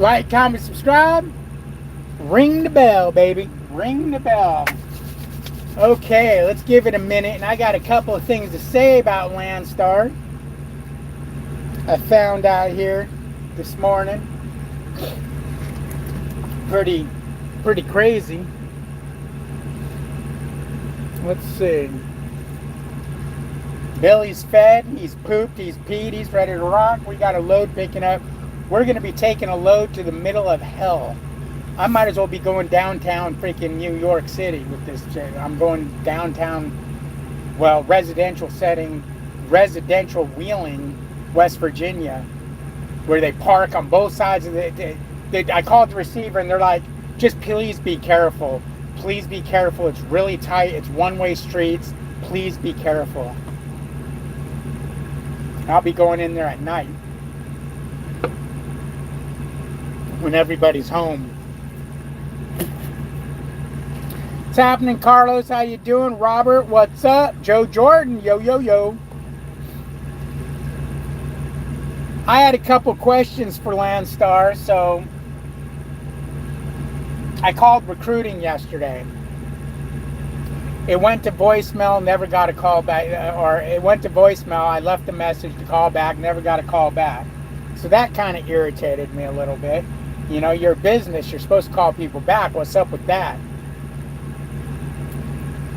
Like, comment, subscribe. Ring the bell, baby. Ring the bell. Okay, let's give it a minute. And I got a couple of things to say about Landstar. I found out here this morning. Pretty crazy. Let's see. Billy's fed, he's pooped, he's peed, he's ready to rock. We got a load picking up. We're going to be taking a load to the middle of hell. I might as well be going downtown freaking New York City with this shit. I'm going downtown, well, residential setting, residential Wheeling, West Virginia, where they park on both sides of I called the receiver and they're like, just please be careful. Please be careful. It's really tight. It's one-way streets. Please be careful. I'll be going in there at night when everybody's home. What's happening, Carlos? How you doing? Robert, what's up? Joe Jordan, yo, yo, yo. I had a couple questions for Landstar, so I called recruiting yesterday. It went to voicemail, never got a call back, or it went to voicemail, I left a message to call back, never got a call back. So that kind of irritated me a little bit. You know, you're a business, you're supposed to call people back. What's up with that?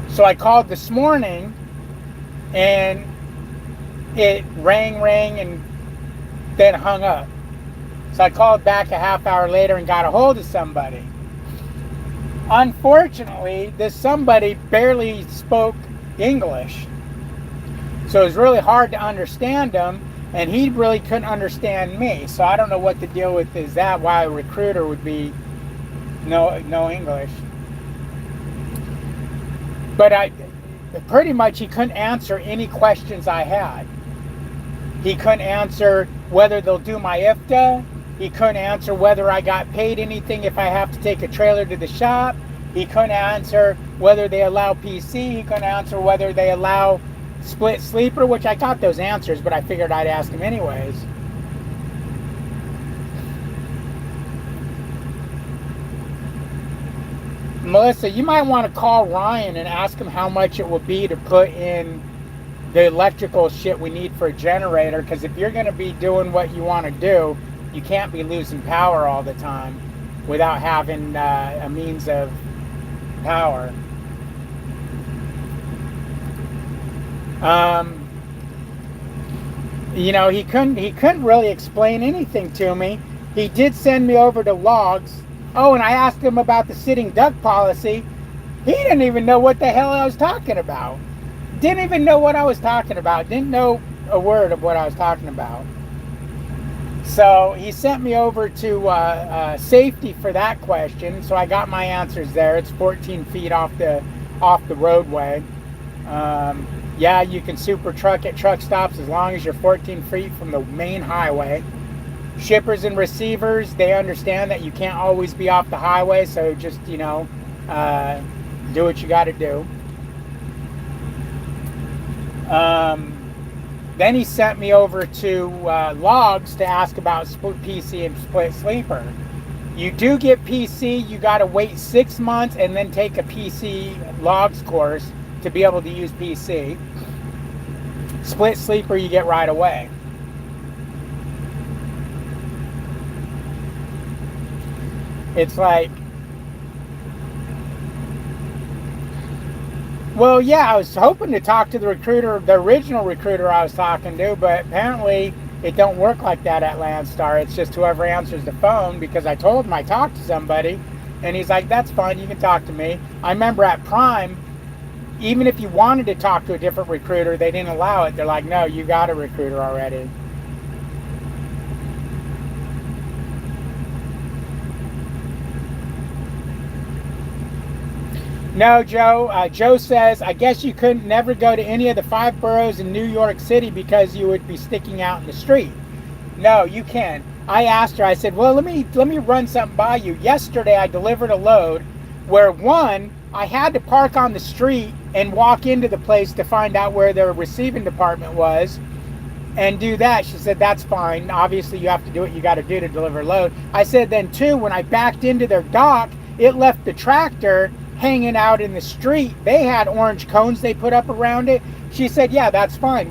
So I called this morning, and it rang, and then hung up. So I called back a half hour later and got a hold of somebody. Unfortunately, this somebody barely spoke English. So it was really hard to understand him, and he really couldn't understand me. So I don't know what the deal with is that, why a recruiter would be no English. But pretty much he couldn't answer any questions I had. He couldn't answer whether they'll do my IFTA. He couldn't answer whether I got paid anything if I have to take a trailer to the shop. He couldn't answer whether they allow PC. He couldn't answer whether they allow split sleeper, which I got those answers, but I figured I'd ask him anyways. Melissa, you might want to call Ryan and ask him how much it will be to put in the electrical shit we need for a generator, because if you're going to be doing what you want to do, you can't be losing power all the time without having a means of power. You know, he couldn't really explain anything to me. He did send me over to logs. Oh, and I asked him about the sitting duck policy. He didn't even know what the hell I was talking about. Didn't even know what I was talking about. Didn't know a word of what I was talking about. So he sent me over to safety for that question. So I got my answers there. It's 14 feet off the roadway. Yeah, you can super truck at truck stops as long as you're 14 feet from the main highway. Shippers and receivers, they understand that you can't always be off the highway. So just, you know, do what you got to do. Then he sent me over to logs to ask about split PC and split sleeper. You do get PC, you got to wait 6 months and then take a PC logs course to be able to use PC. Split sleeper you get right away. It's like, well, yeah, I was hoping to talk to the recruiter, the original recruiter I was talking to, but apparently it don't work like that at Landstar. It's just whoever answers the phone, because I told him I talked to somebody, and he's like, that's fine, you can talk to me. I remember at Prime, even if you wanted to talk to a different recruiter, they didn't allow it. They're like, no, you got a recruiter already. No, Joe. Joe says, I guess you couldn't never go to any of the 5 boroughs in New York City because you would be sticking out in the street. No, you can. I asked her, I said, well, let me run something by you. Yesterday, I delivered a load where, one, I had to park on the street and walk into the place to find out where their receiving department was. and do that. She said, that's fine. Obviously, you have to do what you got to do to deliver load. I said, then too, when I backed into their dock, it left the tractor hanging out in the street. They had orange cones they put up around it. She said, yeah, that's fine.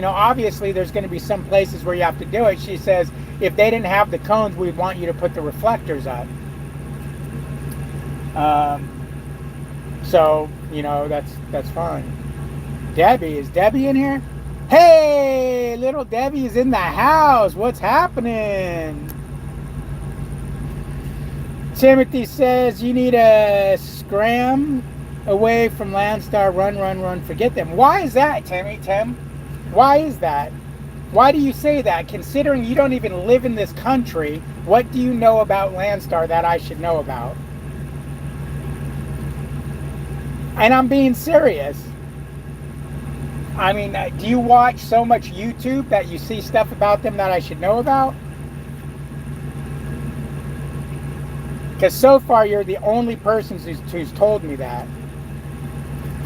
Obviously there's going to be some places where you have to do it. She says, if they didn't have the cones, we'd want you to put the reflectors up. So, that's fine. Debbie, is Debbie in here? Hey, little Debbie is in the house. What's happening? Timothy says you need a scram away from Landstar. Run, forget them. Why is that, Tim? Why is that? Why do you say that? Considering you don't even live in this country, what do you know about Landstar that I should know about? And I'm being serious. I mean, do you watch so much YouTube that you see stuff about them that I should know about? Because so far you're the only person who's told me that.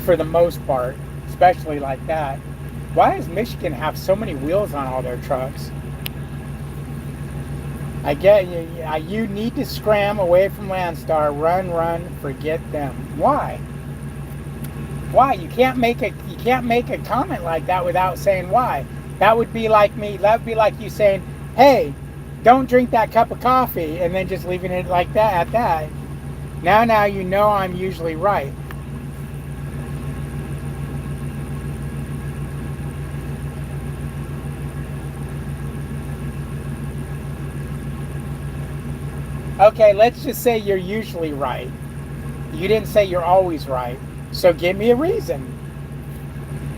For the most part. Especially like that. Why does Michigan have so many wheels on all their trucks? I get you need to scram away from Landstar. Run, forget them. Why? Why? You can't make a comment like that without saying why. That would be like me. That would be like you saying, hey, don't drink that cup of coffee, and then just leaving it like that at that. Now you know I'm usually right. Okay, let's just say you're usually right. You didn't say you're always right. So give me a reason.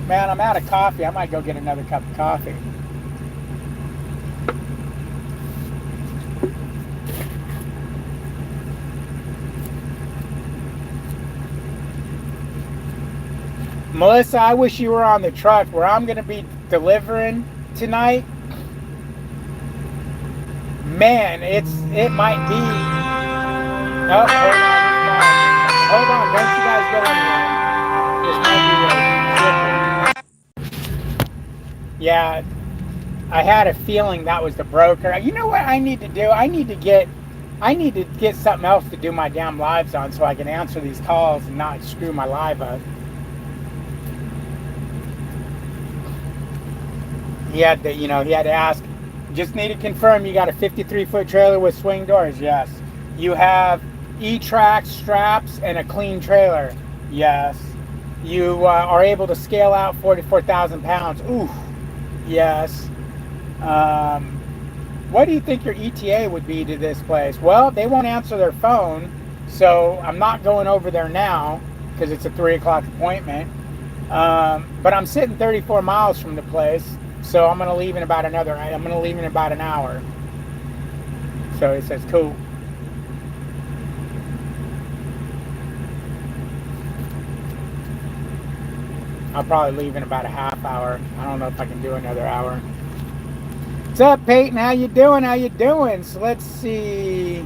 Man, I'm out of coffee. I might go get another cup of coffee. Melissa, I wish you were on the truck where I'm going to be delivering tonight. Man, it might be. Oh, hold on, don't you guys go anywhere. This might be yeah, I had a feeling that was the broker. You know what I need to do? I need to get something else to do my damn lives on so I can answer these calls and not screw my live up. He had to ask, just need to confirm you got a 53-foot trailer with swing doors? Yes. You have E-track straps and a clean trailer? Yes. You are able to scale out 44,000 pounds? Ooh, yes. What do you think your ETA would be to this place? Well, they won't answer their phone, so I'm not going over there now because it's a 3 o'clock appointment. But I'm sitting 34 miles from the place. So I'm gonna leave in about an hour. So he says, cool. I'll probably leave in about a half hour. I don't know if I can do another hour. What's up, Peyton? How you doing? So let's see.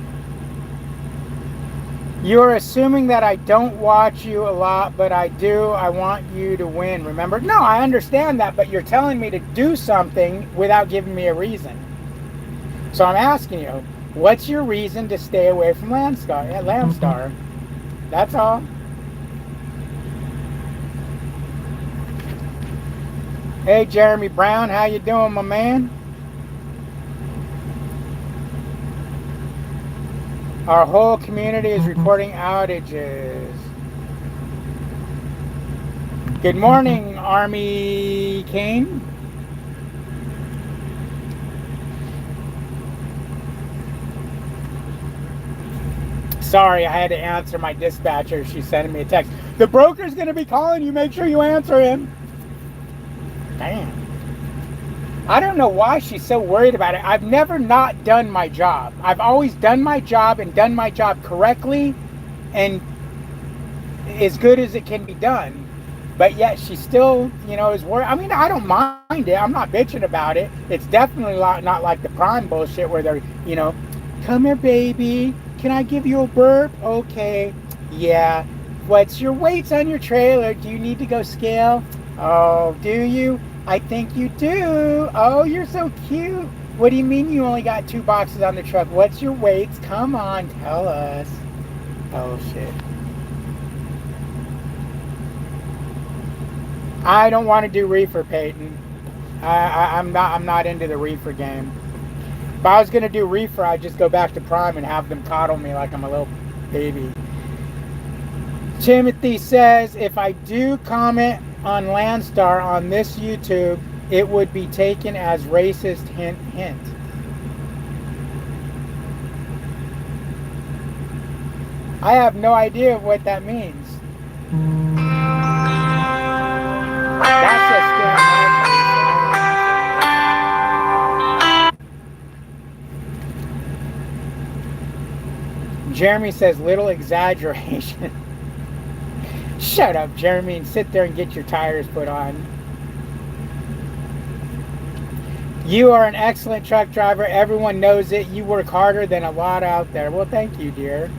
You're assuming that I don't watch you a lot, but I do. I want you to win. Remember? No, I understand that, but you're telling me to do something without giving me a reason. So I'm asking you, what's your reason to stay away from Landstar? That's all. Hey, Jeremy Brown, how you doing, my man? Our whole community is reporting outages. Good morning, Army Kane. Sorry, I had to answer my dispatcher. She's sending me a text. The broker's going to be calling you. Make sure you answer him. Damn. I don't know why she's so worried about it. I've never not done my job. I've always done my job and done my job correctly and as good as it can be done. But yet she still, is worried. I mean, I don't mind it. I'm not bitching about it. It's definitely not like the Prime bullshit where they're, come here, baby. Can I give you a burp? Okay. Yeah. What's your weights on your trailer? Do you need to go scale? Oh, do you? I think you do. Oh, you're so cute. What do you mean you only got 2 boxes on the truck? What's your weights? Come on, tell us. Oh, shit. I don't want to do reefer, Peyton. I'm not into the reefer game. If I was gonna do reefer, I'd just go back to Prime and have them coddle me like I'm a little baby. Timothy says, if I do comment on Landstar on this YouTube, it would be taken as racist, hint, hint. I have no idea what that means. That's a scam. Jeremy says, little exaggeration. Shut up, Jeremy, and sit there and get your tires put on. You are an excellent truck driver. Everyone knows it. You work harder than a lot out there. Well, thank you, dear.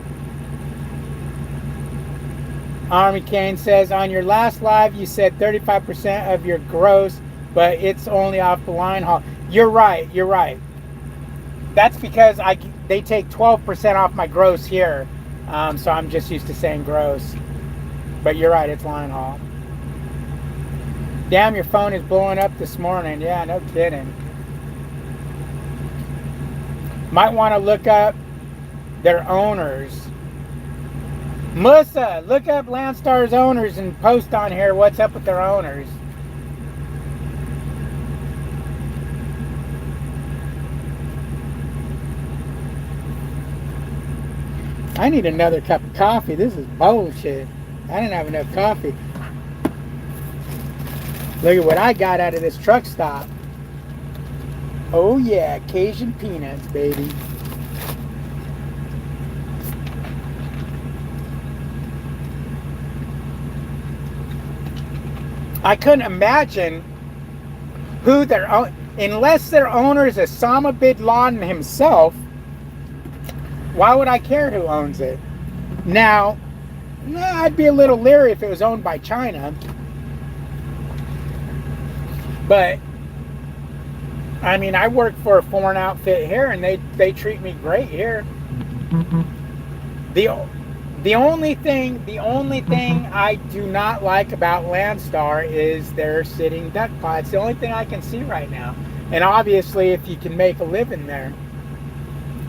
Army Kane says, on your last live, you said 35% of your gross, but it's only off the line haul. You're right. You're right. That's because they take 12% off my gross here. So I'm just used to saying gross. But you're right, it's line haul. Damn, your phone is blowing up this morning. Yeah, no kidding. Might want to look up their owners. Melissa, look up Landstar's owners and post on here what's up with their owners. I need another cup of coffee. This is bullshit. I didn't have enough coffee. Look at what I got out of this truck stop. Oh yeah, Cajun peanuts, baby. I couldn't imagine who their own, unless their owner is Osama bin Laden himself. Why would I care who owns it? Now, I'd be a little leery if it was owned by China. But, I mean, I work for a foreign outfit here, and they treat me great here. The only thing I do not like about Landstar is their sitting duck pod. It's the only thing I can see right now. And obviously, if you can make a living there,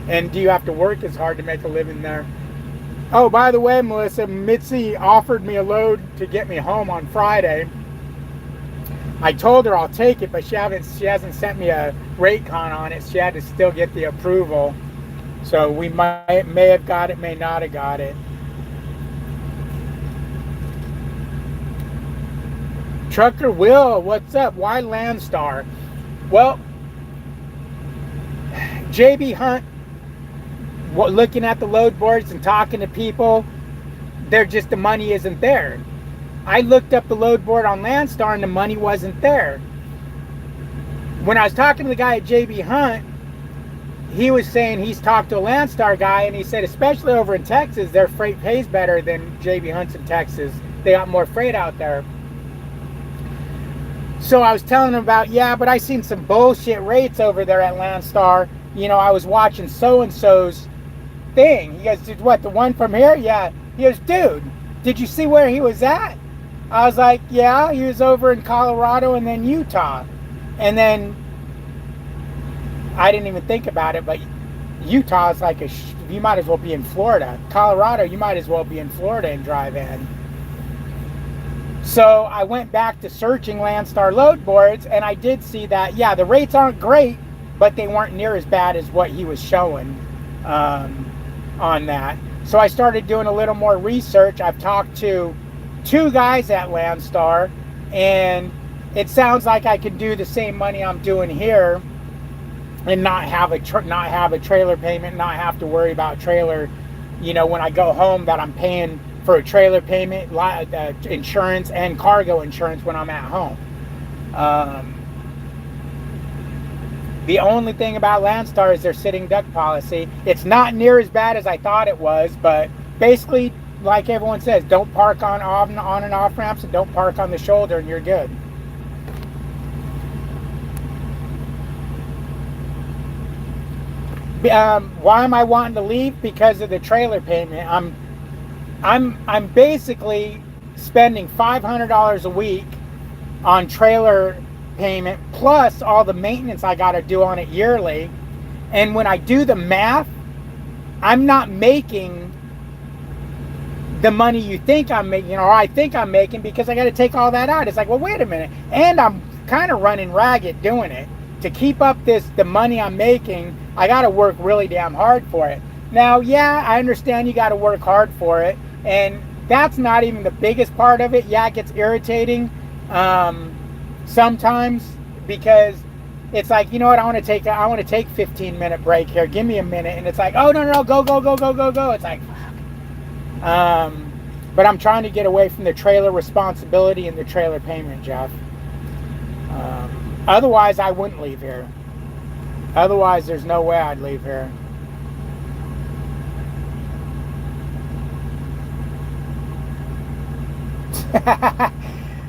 and do you have to work as hard to make a living there? Oh, by the way, Melissa, Mitzi offered me a load to get me home on Friday. I told her I'll take it, but she hasn't sent me a rate con on it. She had to still get the approval. So we may have got it, may not have got it. Trucker Will, what's up? Why Landstar? Well, JB Hunt, looking at the load boards and talking to people, the money isn't there. I looked up the load board on Landstar and the money wasn't there. When I was talking to the guy at JB Hunt, he was saying he's talked to a Landstar guy, and he said especially over in Texas, their freight pays better than JB Hunt's in Texas. They got more freight out there. So I was telling him about, yeah, but I seen some bullshit rates over there at Landstar. You know, I was watching so-and-so's thing. He goes, dude, what, the one from here? Yeah. He goes, dude, did you see where he was at? I was like, yeah, he was over in Colorado and then Utah. And then I didn't even think about it, but Utah is like you might as well be in Florida. Colorado, you might as well be in Florida and drive in. So I went back to searching Landstar load boards, and I did see that, yeah, the rates aren't great, but they weren't near as bad as what he was showing on that. So I started doing a little more research. I've talked to 2 guys at Landstar, and it sounds like I can do the same money I'm doing here and not have a trailer payment, not have to worry about trailer, you know, when I go home, that I'm paying for a trailer payment, insurance, and cargo insurance when I'm at home. The only thing about Landstar is their sitting duck policy. It's not near as bad as I thought it was, but basically, like everyone says, don't park on and off ramps, and don't park on the shoulder, and you're good. Why am I wanting to leave? Because of the trailer payment. I'm basically spending $500 a week on trailer payment plus all the maintenance I got to do on it yearly. And when I do the math, I'm not making the money you think I'm making, or I think I'm making, because I got to take all that out. It's like, well, wait a minute. And I'm kind of running ragged doing it. To keep up the money I'm making, I got to work really damn hard for it. Now, yeah, I understand you got to work hard for it. And that's not even the biggest part of it. Yeah, it gets irritating sometimes, because it's like, you know what, I want to take 15-minute break here. Give me a minute. And it's like, oh, no, go. It's like, but I'm trying to get away from the trailer responsibility and the trailer payment, Jeff. Otherwise, I wouldn't leave here. Otherwise, there's no way I'd leave here.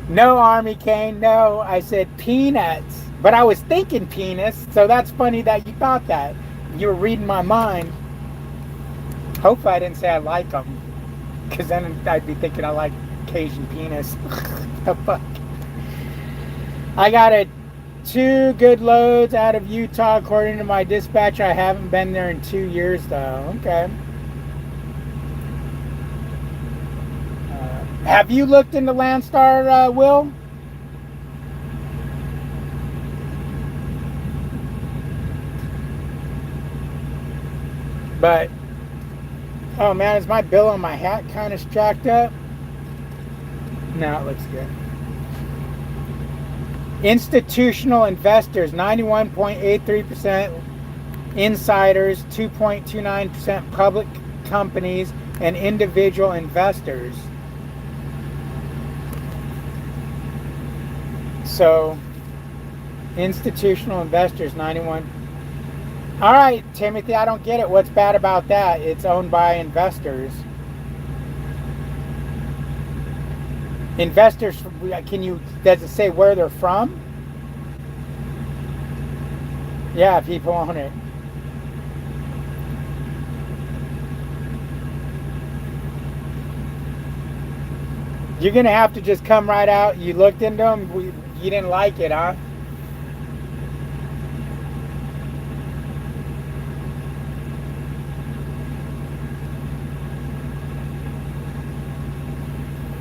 No, Army Kane, no. I said peanuts. But I was thinking penis, so that's funny that you thought that. You were reading my mind. Hopefully I didn't say I like them, because then I'd be thinking I like Cajun penis. The fuck? I got 2 good loads out of Utah, according to my dispatcher. I haven't been there in 2 years, though. Okay. Have you looked into Landstar, Will? But, oh man, is my bill on my hat kind of strapped up? No, it looks good. Institutional investors, 91.83%. Insiders, 2.29%. Public companies and individual investors. So, institutional investors, 91. All right, Timothy, I don't get it. What's bad about that? It's owned by investors. Investors, does it say where they're from? Yeah, people own it. You're going to have to just come right out. You looked into them. You didn't like it, huh?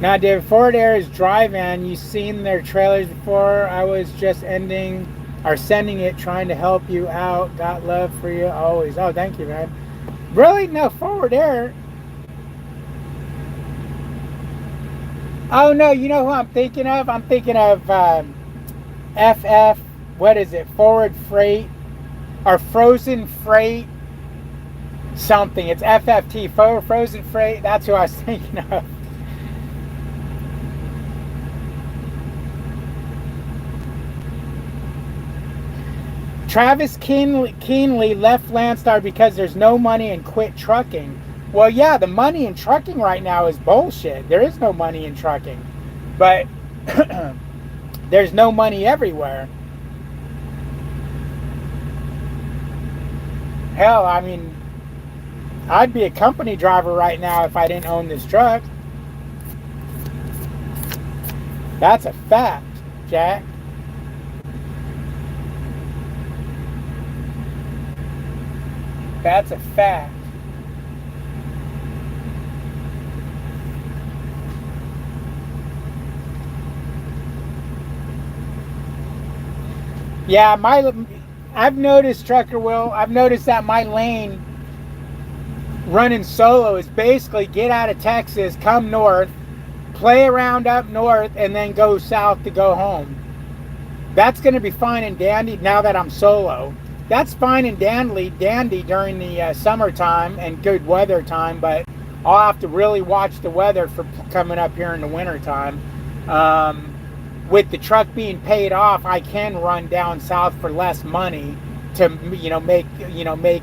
Now, did Forward Air's drive-in, you seen their trailers before? I was just sending it, trying to help you out. Got love for you always. Oh, thank you, man. Really? No, Forward Air. Oh, no, you know who I'm thinking of? I'm thinking of FF, what is it? Forward Freight, or Frozen Freight something. It's FFT, Frozen Freight. That's who I was thinking of. Travis Keenley left Landstar because there's no money and quit trucking. Well, yeah, the money in trucking right now is bullshit. There is no money in trucking. But there's no money everywhere. Hell, I mean, I'd be a company driver right now if I didn't own this truck. That's a fact, Jack. That's a fact. Yeah, I've noticed, Trucker Will, I've noticed that my lane running solo is basically get out of Texas, come north, play around up north, and then go south to go home. That's going to be fine and dandy now that I'm solo. That's fine and dandy during the summertime and good weather time, but I'll have to really watch the weather for coming up here in the wintertime. With the truck being paid off, I can run down south for less money to make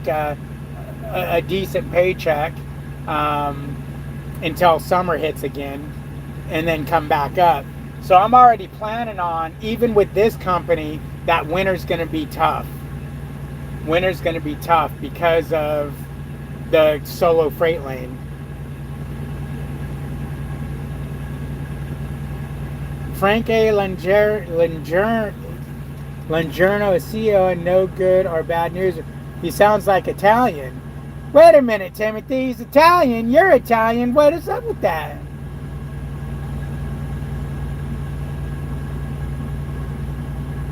a decent paycheck until summer hits again, and then come back up. So I'm already planning on, even with this company, that winter's going to be tough. Winter's going to be tough because of the solo freight lane. Frank A. Langerno is CEO and no good or bad news. He sounds like Italian. Wait a minute, Timothy. He's Italian. You're Italian. What is up with that?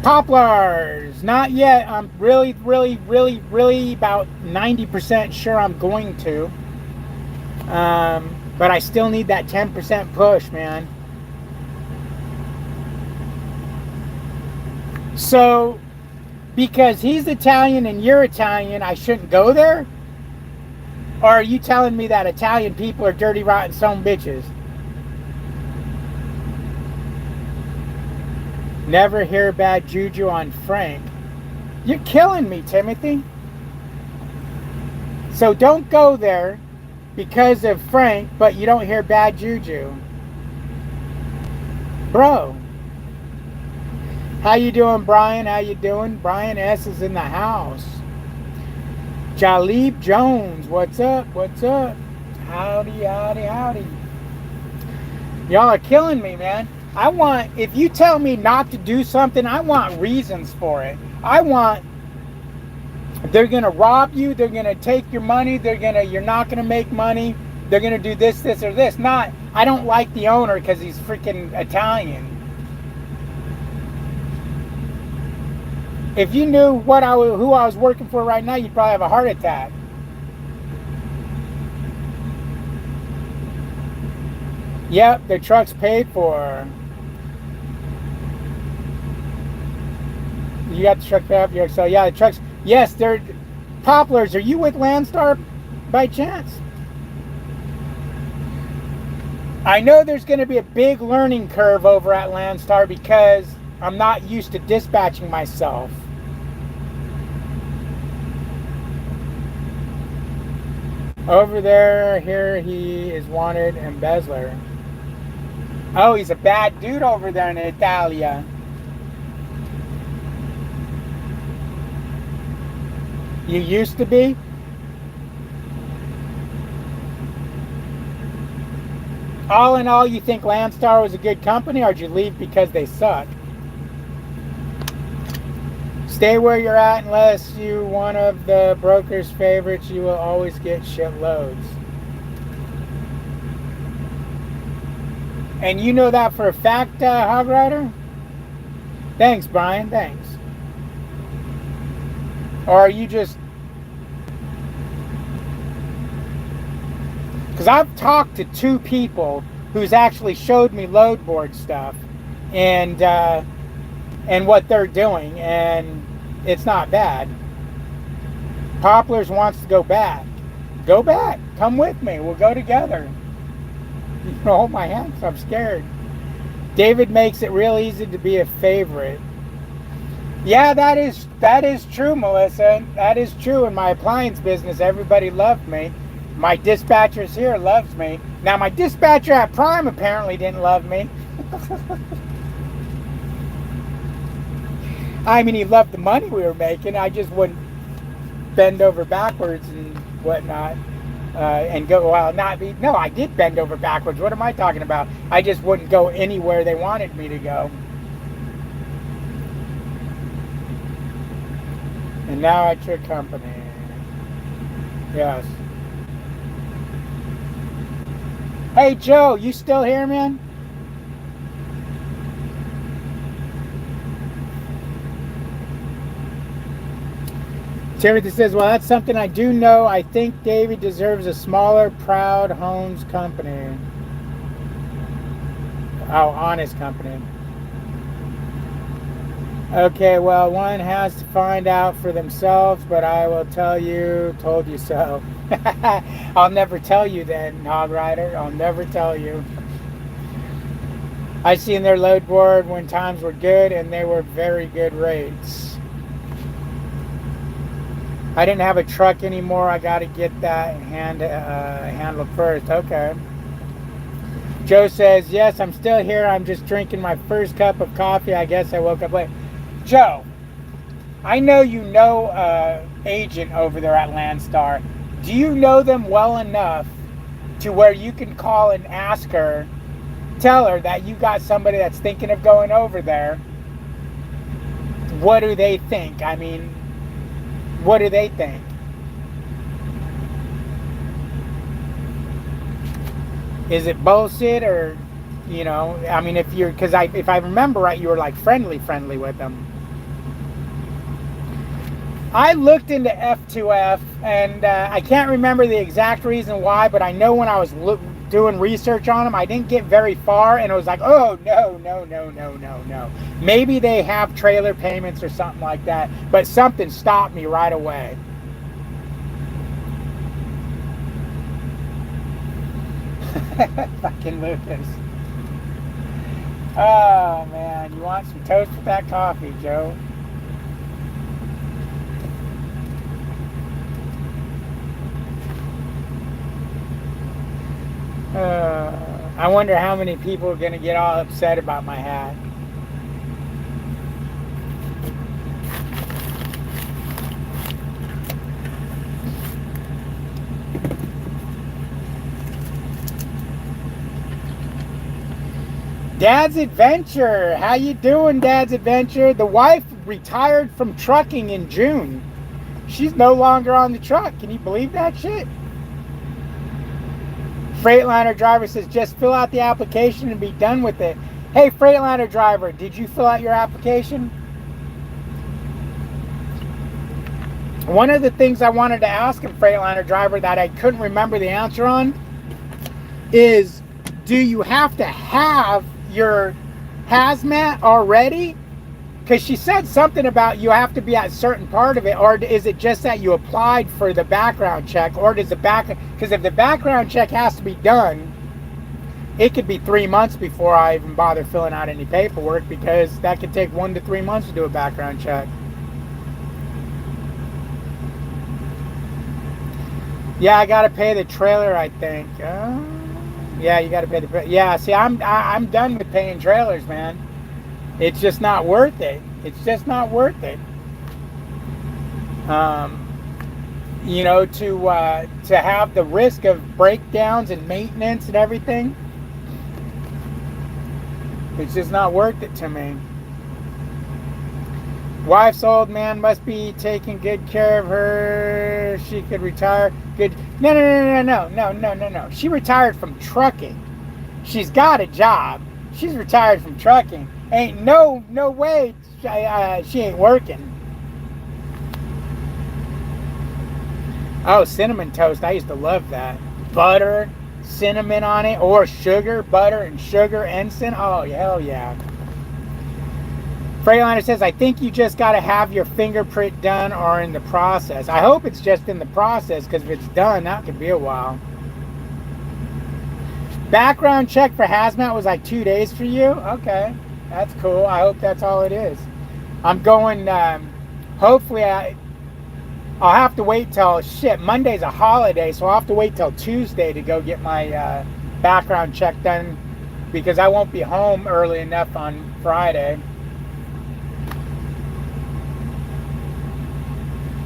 Poplars. Not yet. I'm really about 90% sure I'm going to. But I still need that 10% push, man. So, because he's Italian and you're Italian, I shouldn't go there? Or are you telling me that Italian people are dirty, rotten son bitches? Never hear bad juju on Frank. You're killing me, Timothy. So don't go there because of Frank, but you don't hear bad juju. Bro. How you doing, Brian? How you doing? Brian S. is in the house. Jalib Jones, what's up? What's up? Howdy, howdy, howdy. Y'all are killing me, man. If you tell me not to do something, I want reasons for it. They're going to rob you. They're going to take your money. You're not going to make money. They're going to do this, or this. I don't like the owner because he's freaking Italian. If you knew who I was working for right now, you'd probably have a heart attack. Yep, the truck's paid for. You got the truck paid up here. So yeah, the trucks. Yes, they're Poplars. Are you with Landstar by chance? I know there's going to be a big learning curve over at Landstar because I'm not used to dispatching myself. Over there, here he is wanted, embezzler. Oh, he's a bad dude over there in Italia. You used to be? All in all, you think Landstar was a good company, or did you leave because they suck? Stay where you're at unless you're one of the broker's favorites. You will always get shitloads. And you know that for a fact, Hog Rider? Thanks, Brian. Thanks. Or are you just... Because I've talked to 2 people who's actually showed me load board stuff and what they're doing, and it's not bad. Poplars wants to go back. Go back. Come with me. We'll go together. You can hold my hand, so I'm scared. David makes it real easy to be a favorite. Yeah, that is true, Melissa. That is true. In my appliance business, everybody loved me. My dispatchers here loves me. Now, my dispatcher at Prime apparently didn't love me. I mean, he loved the money we were making. I just wouldn't bend over backwards and whatnot. And go, well, no, I did bend over backwards. What am I talking about? I just wouldn't go anywhere they wanted me to go. And now at your company. Yes. Hey, Joe, you still here, man? Timothy says, well, that's something I do know. I think David deserves a smaller, proud homes company. Oh, honest company. Okay, well, one has to find out for themselves, but I will tell you, told you so. I'll never tell you then, Hog Rider. I'll never tell you. I seen their load board when times were good, and they were very good rates. I didn't have a truck anymore. I got to get that handled first. Okay. Joe says, yes, I'm still here. I'm just drinking my first cup of coffee. I guess I woke up late. Joe, I know you know agent over there at Landstar. Do you know them well enough to where you can call and ask her, tell her that you got somebody that's thinking of going over there? What do they think? I mean, what do they think? Is it bullshit or, you know, I mean, if you're, because if I remember right, you were like friendly with them. I looked into F2F, and I can't remember the exact reason why, but I know when I was doing research on them, I didn't get very far, and it was like, oh, no. Maybe they have trailer payments or something like that, but something stopped me right away. Fucking Lucas. Oh, man, you want some toast with that coffee, Joe? I wonder how many people are going to get all upset about my hat. Dad's Adventure. How you doing, Dad's Adventure? The wife retired from trucking in June. She's no longer on the truck. Can you believe that shit? Freightliner driver says, just fill out the application and be done with it. Hey, Freightliner driver, did you fill out your application? One of the things I wanted to ask him, Freightliner driver, that I couldn't remember the answer on is, do you have to have your hazmat already? Because she said something about you have to be at a certain part of it, or is it just that you applied for the background check, or does the because if the background check has to be done, it could be 3 months before I even bother filling out any paperwork, because that could take 1 to 3 months to do a background check. Yeah, I gotta pay the trailer, I think. Yeah, you gotta pay the. Yeah, see, I'm done with paying trailers, man. It's just not worth it. It's just not worth it. You know, to have the risk of breakdowns and maintenance and everything. It's just not worth it to me. Wife's old man must be taking good care of her. She could retire. Good. No. She retired from trucking. She's got a job. She's retired from trucking. Ain't no way she ain't working. Oh, cinnamon toast. I used to love that. Butter, cinnamon on it, or sugar, butter and sugar and cinnamon. Oh, hell yeah. Freightliner says, I think you just got to have your fingerprint done or in the process. I hope it's just in the process, because if it's done, that could be a while. Background check for hazmat was like 2 days for you? Okay, that's cool. I hope that's all it is. I'm going, hopefully I'll have to wait till, Monday's a holiday, so I'll have to wait till Tuesday to go get my background check done, because I won't be home early enough on Friday.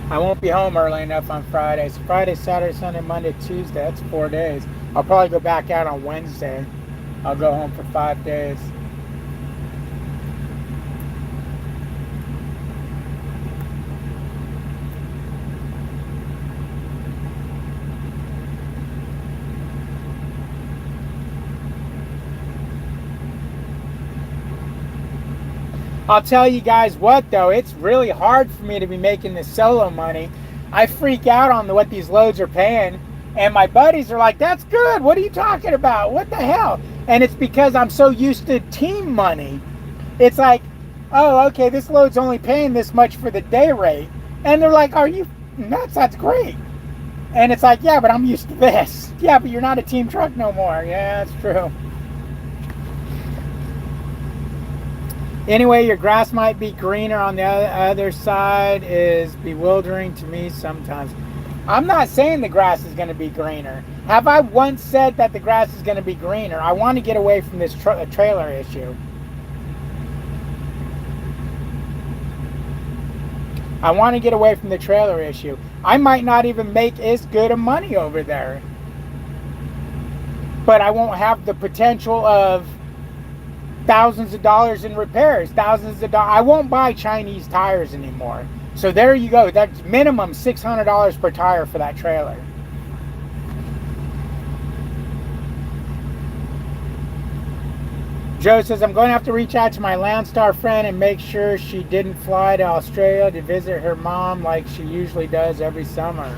I won't be home early enough on Friday. So Friday, Saturday, Sunday, Monday, Tuesday. That's 4 days. I'll probably go back out on Wednesday. I'll go home for 5 days. I'll tell you guys what, though, it's really hard for me to be making this solo money. I freak out on what these loads are paying, and my buddies are like, that's good, what are you talking about, what the hell? And it's because I'm so used to team money. It's like, oh, okay, this load's only paying this much for the day rate. And they're like, are you nuts? That's great. And it's like, yeah, but I'm used to this. Yeah, but you're not a team truck no more. Yeah, that's true. Anyway, your grass might be greener on the other side is bewildering to me sometimes. I'm not saying the grass is going to be greener. Have I once said that the grass is going to be greener? I want to get away from this trailer issue. I want to get away from the trailer issue. I might not even make as good of money over there, but I won't have the potential of thousands of dollars in repairs, thousands of dollars. I won't buy Chinese tires anymore. So there you go. That's minimum $600 per tire for that trailer. Joe says, I'm going to have to reach out to my Landstar friend and make sure she didn't fly to Australia to visit her mom like she usually does every summer.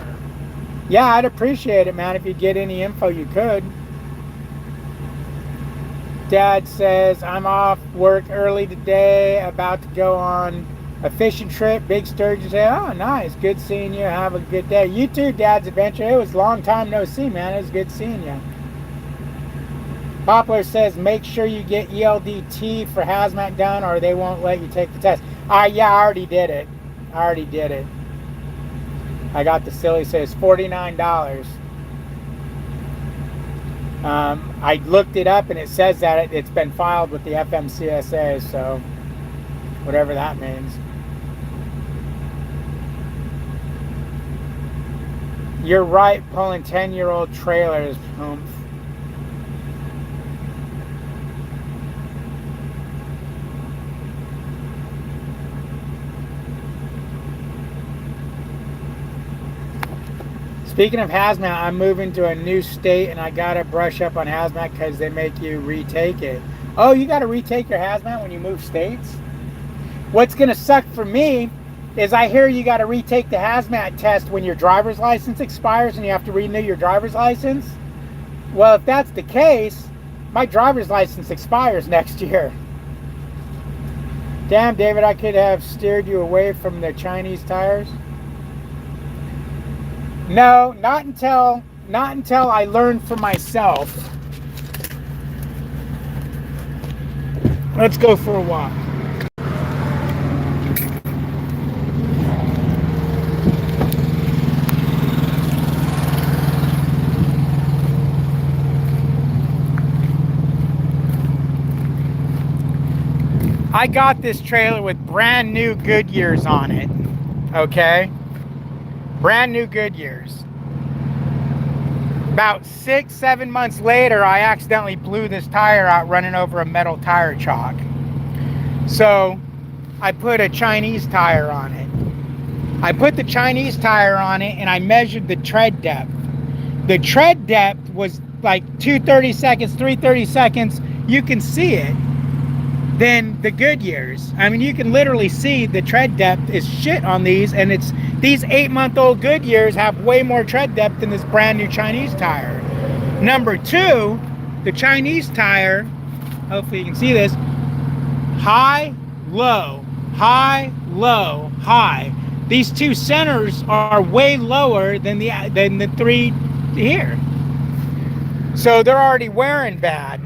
Yeah, I'd appreciate it, man, if you get any info you could. Dad says, I'm off work early today, about to go on a fishing trip. Big sturgeon. Say, oh, nice. Good seeing you. Have a good day. You too, Dad's Adventure. It was a long time no see, man. It was good seeing you. Poplar says, make sure you get ELDT for hazmat done or they won't let you take the test. Yeah, I already did it. I got the silly, says $49. I looked it up and it says that it's been filed with the FMCSA, so whatever that means. You're right, pulling 10-year-old trailers. Speaking of hazmat, I'm moving to a new state and I gotta brush up on hazmat because they make you retake it. Oh, you gotta retake your hazmat when you move states? What's gonna suck for me is I hear you gotta retake the hazmat test when your driver's license expires and you have to renew your driver's license. Well, if that's the case, my driver's license expires next year. Damn, David, I could have steered you away from the Chinese tires. No, not until I learn for myself. Let's go for a walk. I got this trailer with brand new Goodyears on it. Okay? Brand new Goodyears. About 6-7 months later, I accidentally blew this tire out running over a metal tire chalk. So I put a Chinese tire on it. I put the Chinese tire on it and I measured the tread depth. The tread depth was like 2/32, 3/32. You can see it. Then the Goodyears. I mean, you can literally see the tread depth is shit on these, and it's these 8-month-old Goodyears have way more tread depth than this brand new Chinese tire. Number two, the Chinese tire, hopefully you can see this, high, low, high, low, high. These two centers are way lower than the three here. So they're already wearing bad.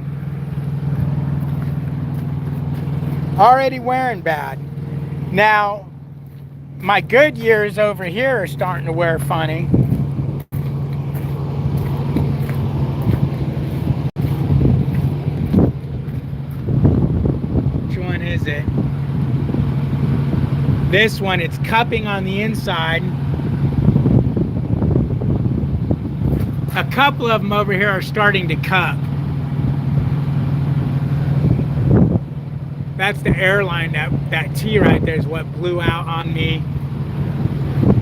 Already wearing bad. Now, my Goodyears over here are starting to wear funny. Which one is it? This one, it's cupping on the inside. A couple of them over here are starting to cup. That's the airline, that T right there is what blew out on me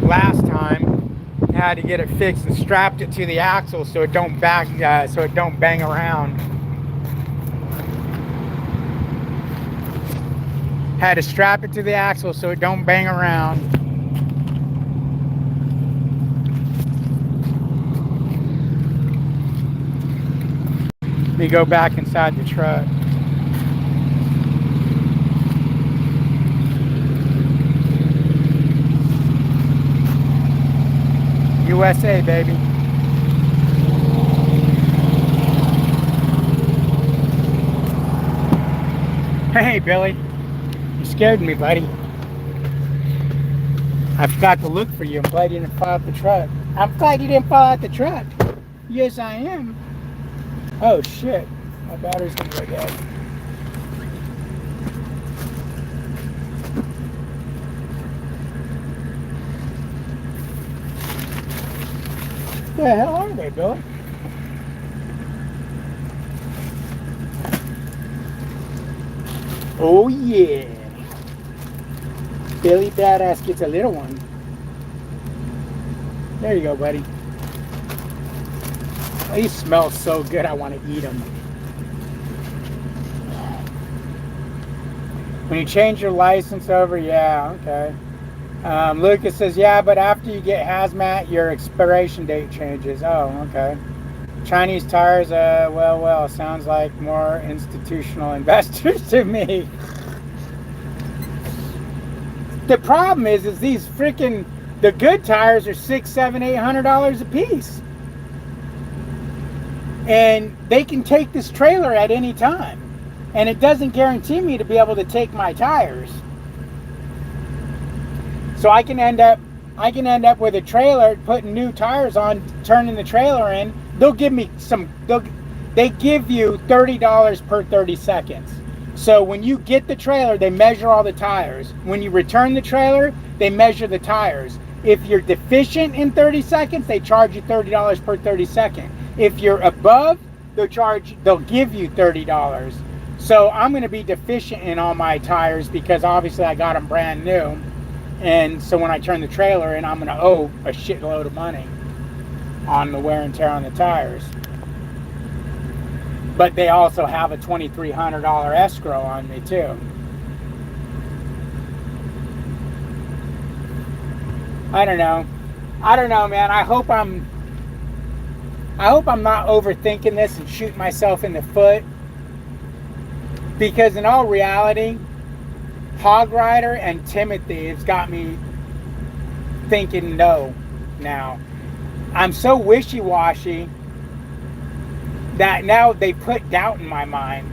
last time. I had to get it fixed and strapped it to the axle so it don't bang around. Had to strap it to the axle so it don't bang around. Let me go back inside the truck. USA, baby. Hey, Billy. You scared me, buddy. I forgot to look for you. I'm glad you didn't fall out the truck. I'm glad you didn't fall out the truck. Yes, I am. Oh, shit. My battery's gonna go dead. The hell are they, Bill? Oh yeah. Billy Badass gets a little one. There you go, buddy. These smell so good, I want to eat them. When you change your license over, yeah, okay. Lucas says, yeah, but after you get hazmat, your expiration date changes. Oh, okay. Chinese tires, well, sounds like more institutional investors to me. The problem is these freaking, the good tires are $600, $700, $800 a piece. And they can take this trailer at any time. And it doesn't guarantee me to be able to take my tires. So I can end up with a trailer, putting new tires on, turning the trailer in. They'll give me they give you $30 per 30 seconds. So when you get the trailer, they measure all the tires. When you return the trailer, they measure the tires. If you're deficient in 30 seconds, they charge you $30 per 30 seconds. If you're above, they'll give you $30. So I'm going to be deficient in all my tires because obviously I got them brand new. And so when I turn the trailer in, I'm going to owe a shitload of money on the wear and tear on the tires. But they also have a $2,300 escrow on me too. I don't know, man. I hope I'm not overthinking this and shooting myself in the foot. Because in all reality, Hog Rider and Timothy has got me thinking no now. I'm so wishy-washy that now they put doubt in my mind.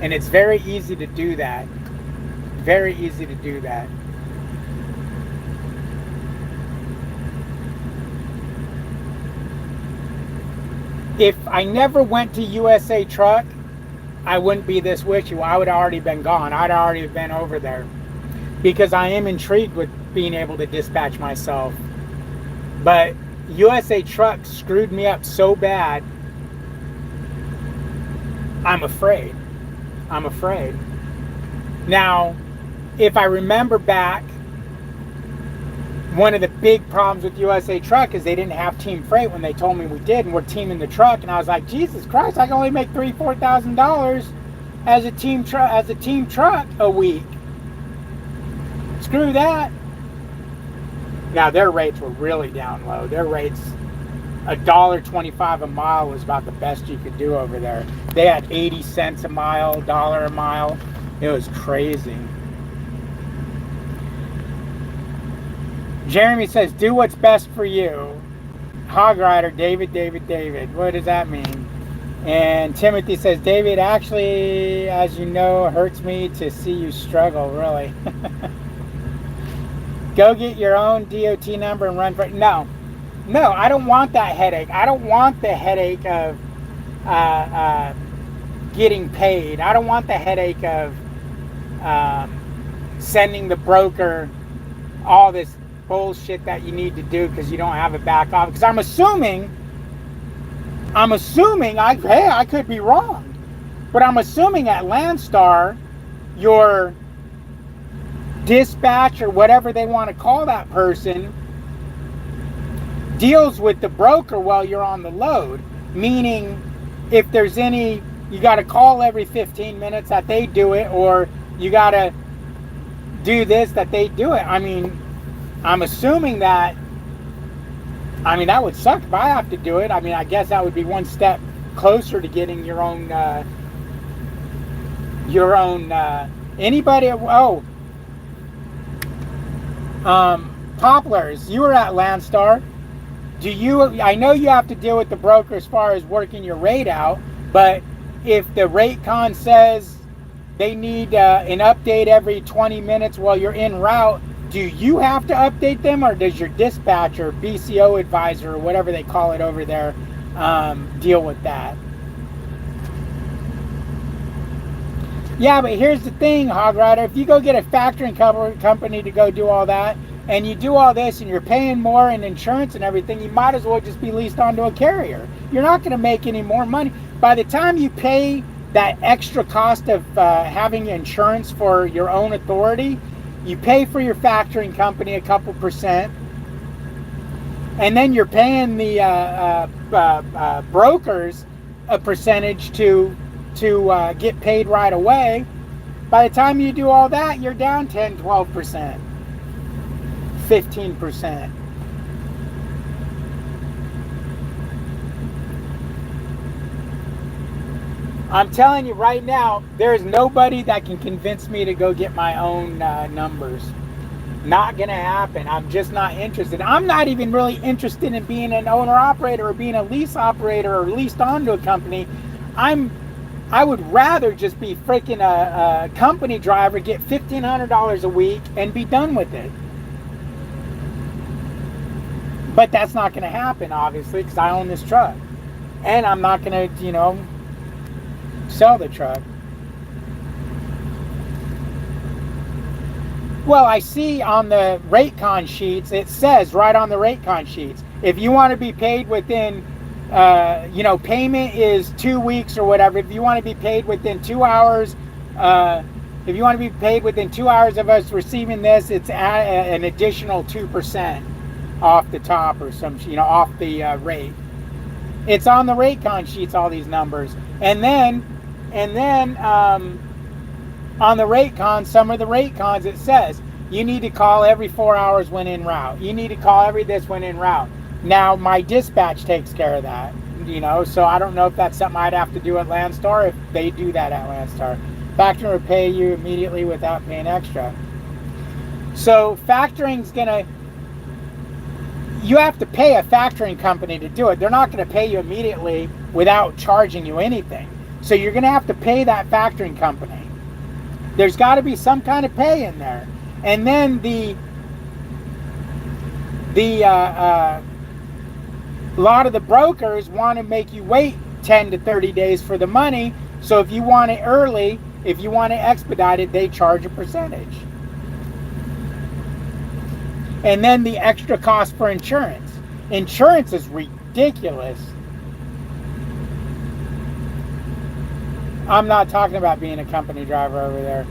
And it's very easy to do that. Very easy to do that. If I never went to USA Truck, I wouldn't be this wishy. I would have already been gone. I'd already been over there. Because I am intrigued with being able to dispatch myself. But USA Truck screwed me up so bad. I'm afraid. Now, if I remember back, one of the big problems with USA Truck is they didn't have team freight when they told me we did, and we're teaming the truck. And I was like, Jesus Christ, I can only make $3,000-$4,000 as a team truck a week. Screw that. Now their rates were really down low. Their rates, $1.25 a mile was about the best you could do over there. They had 80 cents a mile, $1 a mile. It was crazy. Jeremy says, do what's best for you. Hog Rider, David. What does that mean? And Timothy says, David, actually, as you know, hurts me to see you struggle, really. Go get your own DOT number and run for it. No, I don't want that headache. I don't want the headache of getting paid. I don't want the headache of sending the broker all this bullshit that you need to do because you don't have a back office. Because I'm assuming, I could be wrong, but I'm assuming at Landstar, your dispatch or whatever they want to call that person deals with the broker while you're on the load. Meaning, if there's any, you got to call every 15 minutes that they do it, or you got to do this that they do it. I mean, I'm assuming that, that would suck if I have to do it. I guess that would be one step closer to getting your own, anybody, Poplars, you were at Landstar. I know you have to deal with the broker as far as working your rate out, but if the rate con says they need an update every 20 minutes while you're en route, do you have to update them, or does your dispatcher, BCO advisor, or whatever they call it over there, deal with that? Yeah, but here's the thing, Hog Rider. If you go get a factoring company to go do all that, and you do all this and you're paying more in insurance and everything, you might as well just be leased onto a carrier. You're not going to make any more money. By the time you pay that extra cost of having insurance for your own authority, you pay for your factoring company a couple percent, and then you're paying the brokers a percentage to get paid right away. By the time you do all that, you're down 10, 12%, 15%. I'm telling you right now, there's nobody that can convince me to go get my own numbers. Not going to happen. I'm just not interested. I'm not even really interested in being an owner-operator or being a lease operator or leased onto a company. I would rather just be freaking a company driver, get $1,500 a week, and be done with it. But that's not going to happen, obviously, because I own this truck. And I'm not going to, sell the truck. Well, I see on the rate con sheets, it says right on the rate con sheets, if you want to be paid within, payment is 2 weeks or whatever. If you want to be paid within 2 hours, if you want to be paid within 2 hours of us receiving this, it's an additional 2% off the top or some, off the rate. It's on the rate con sheets, all these numbers. And then on the rate cons, some of the rate cons, it says you need to call every 4 hours when en route. You need to call every this when en route. Now, my dispatch takes care of that, so I don't know if that's something I'd have to do at Landstar, if they do that at Landstar. Factoring will pay you immediately without paying extra. So factoring's you have to pay a factoring company to do it. They're not going to pay you immediately without charging you anything. So you're going to have to pay that factoring company. There's got to be some kind of pay in there. And then a lot of the brokers want to make you wait 10 to 30 days for the money. So if you want it early, if you want it expedited, they charge a percentage. And then the extra cost for insurance. Insurance is ridiculous. I'm not talking about being a company driver over there.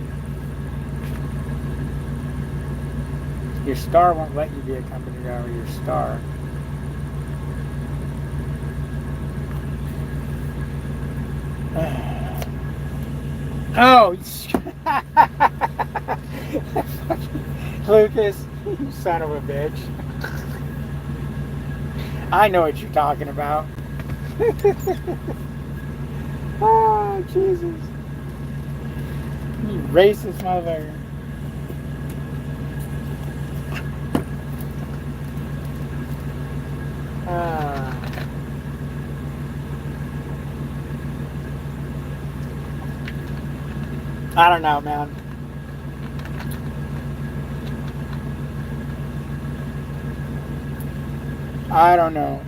Your star won't let you be a company driver. Your star. Oh, Lucas, you son of a bitch. I know what you're talking about. Oh, Jesus. You racist motherfucker. I don't know, man. I don't know.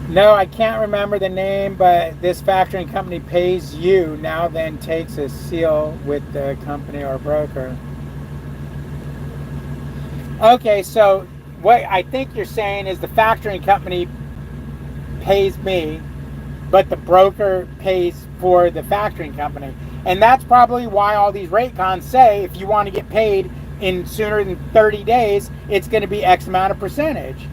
No, I can't remember the name, but this factoring company pays you, now then takes a seal with the company or broker. Okay, so what I think you're saying is the factoring company pays me, but the broker pays for the factoring company. And that's probably why all these rate cons say if you want to get paid in sooner than 30 days, it's going to be X amount of percentage.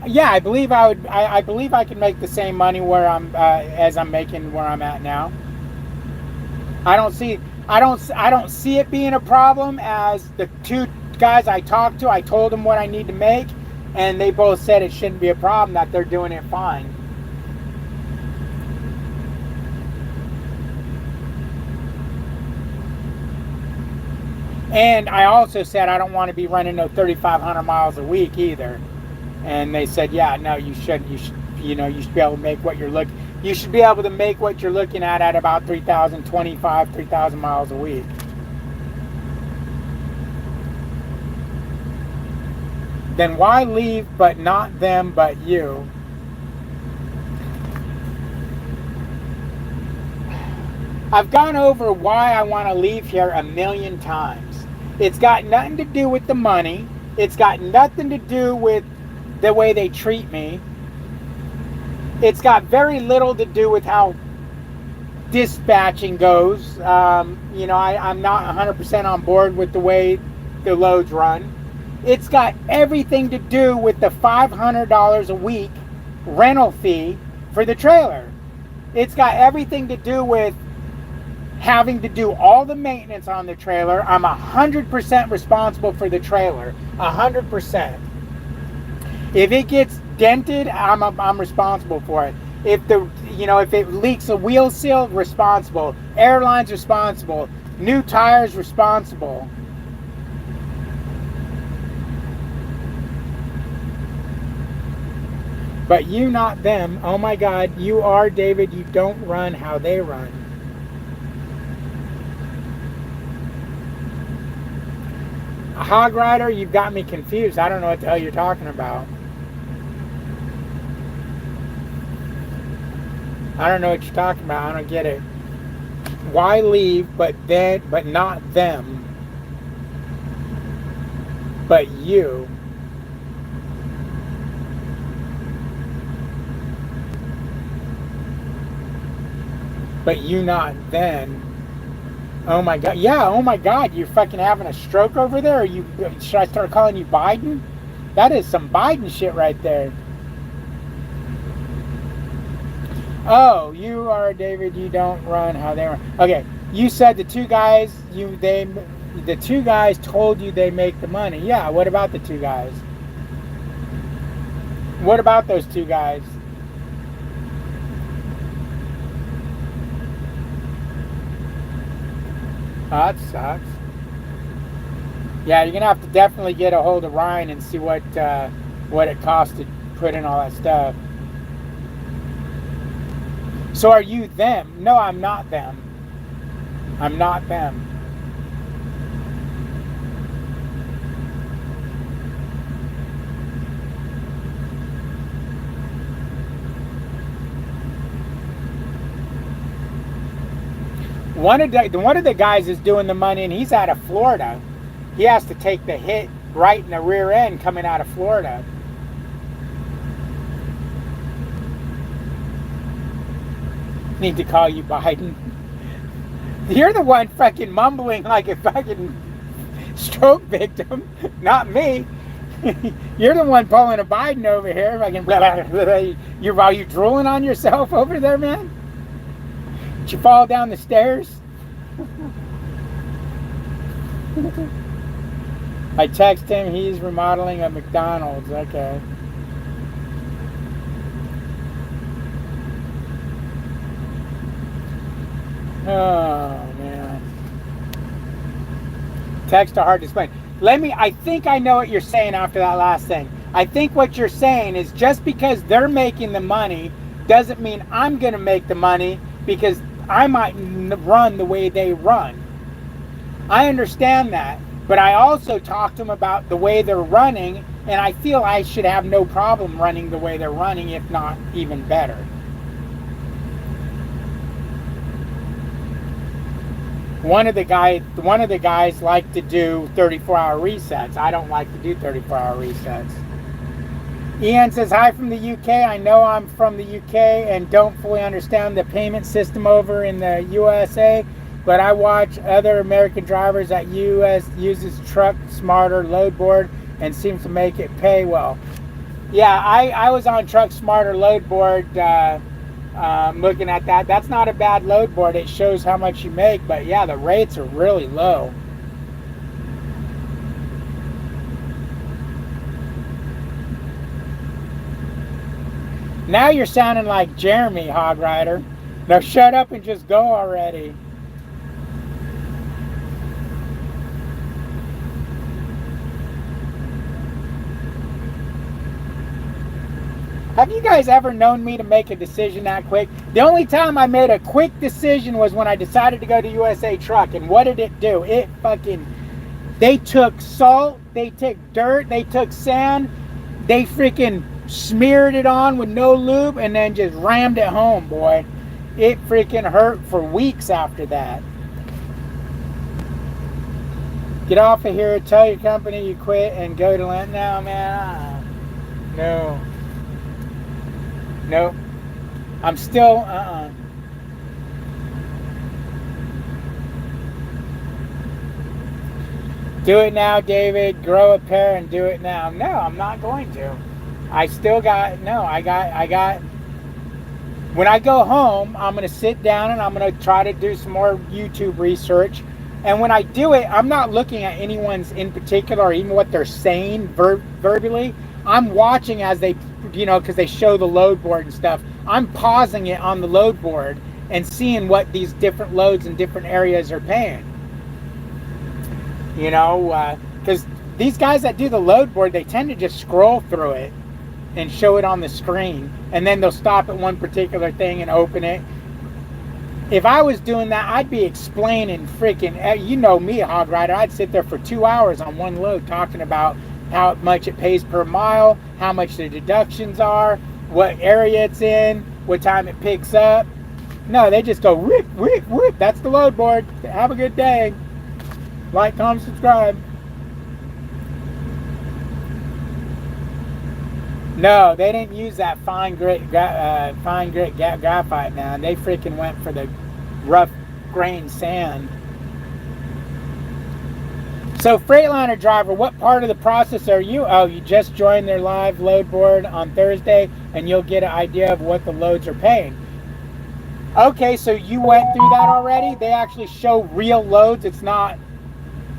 Yeah, I believe I believe I can make the same money where I'm as I'm making where I'm at now. I don't see it being a problem. As the two guys I talked to, I told them what I need to make, and they both said it shouldn't be a problem, that they're doing it fine. And I also said I don't want to be running no 3,500 miles a week either. And they said, yeah, no, you shouldn't. You should be able to make what you're looking. You should be able to make what you're looking at about 3,000 miles a week. Then why leave but not them but you? I've gone over why I want to leave here a million times. It's got nothing to do with the money. It's got nothing to do with the way they treat me. It's got very little to do with how dispatching goes. I'm not 100% on board with the way the loads run. It's got everything to do with the $500 a week rental fee for the trailer. It's got everything to do with having to do all the maintenance on the trailer. I'm 100% responsible for the trailer. 100%. If it gets dented, I'm responsible for it. If it leaks a wheel seal, responsible. Airline's responsible. New tires, responsible. But you, not them. Oh my God, you are, David. You don't run how they run. A hog rider, you've got me confused. I don't know what the hell you're talking about. I don't know what you're talking about. I don't get it. Why leave but not them but you? But you, not then. Oh my God. Yeah, oh my God. You're fucking having a stroke over there? Or should I start calling you Biden? That is some Biden shit right there. Oh, you are, David, you don't run how they run. Okay, you said the two guys told you they make the money. Yeah, what about the two guys? What about those two guys? Oh, that sucks. Yeah, you're gonna have to definitely get a hold of Ryan and see what it costs to put in all that stuff. So are you them? No, I'm not them. I'm not them. One of the guys is doing the money, and he's out of Florida. He has to take the hit right in the rear end coming out of Florida. Need to call you Biden. You're the one fucking mumbling like a fucking stroke victim, not me. You're the one pulling a Biden over here. Fucking blah, blah, blah, blah. Are you drooling on yourself over there, man? Did you fall down the stairs? I text him, he's remodeling a McDonald's. Okay. Oh, man. Text are hard to explain. I think I know what you're saying after that last thing. I think what you're saying is just because they're making the money doesn't mean I'm going to make the money, because I might run the way they run. I understand that, but I also talk to them about the way they're running, and I feel I should have no problem running the way they're running, if not even better. One of the guys like to do 34-hour resets. I don't like to do 34-hour resets. Ian says, hi from the UK. I know I'm from the UK and don't fully understand the payment system over in the USA, but I watch other American drivers that uses Truck Smarter Load Board and seems to make it pay well. Yeah, I was on Truck Smarter Load Board looking at that. That's not a bad load board. It shows how much you make, but yeah, the rates are really low. Now you're sounding like Jeremy, Hog Rider. Now shut up and just go already. Have you guys ever known me to make a decision that quick? The only time I made a quick decision was when I decided to go to USA Truck. And what did it do? They took salt, they took dirt, they took sand, they freaking smeared it on with no lube and then just rammed it home, boy. It freaking hurt for weeks after that. Get off of here, tell your company you quit and go to Landstar. No, man. No. Nope. I'm still, Do it now, David. Grow a pair and do it now. No, I'm not going to. I still got, no, I got, when I go home, I'm going to sit down and I'm going to try to do some more YouTube research. And when I do it, I'm not looking at anyone's in particular or even what they're saying verbally. I'm watching as they, because they show the load board and stuff. I'm pausing it on the load board and seeing what these different loads in different areas are paying. Because these guys that do the load board, they tend to just scroll through it and show it on the screen. And then they'll stop at one particular thing and open it. If I was doing that, I'd be explaining freaking, you know me, Hog Rider, I'd sit there for 2 hours on one load talking about how much it pays per mile, how much the deductions are, what area it's in, what time it picks up. No, they just go, whip, whip, whip. That's the load board. Have a good day. Like, comment, subscribe. No, they didn't use that fine grit graphite, man. They freaking went for the rough grain sand. So, Freightliner driver, what part of the process are you? Oh, you just joined their live load board on Thursday, and you'll get an idea of what the loads are paying. Okay, so you went through that already? They actually show real loads. It's not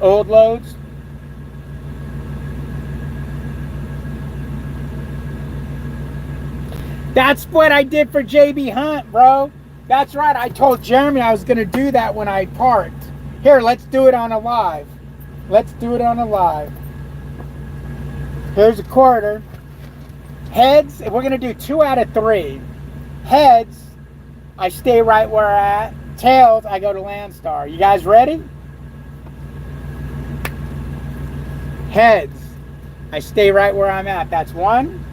old loads. That's what I did for JB Hunt, bro. That's right. I told Jeremy I was going to do that when I parked. Here, let's do it on a live. Let's do it on a live. Here's a quarter. Heads, we're going to do 2 out of 3. Heads, I stay right where I'm at. Tails, I go to Landstar. You guys ready? Heads, I stay right where I'm at. That's 1.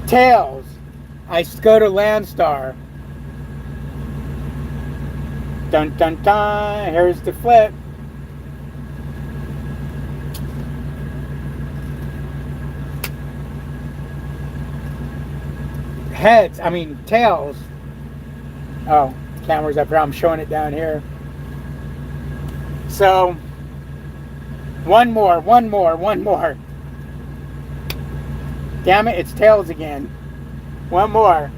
Tails, I go to Landstar. Dun dun dun. Here's the flip. Tails. Oh, camera's up here. I'm showing it down here. So, one more. Damn it, it's tails again. One more.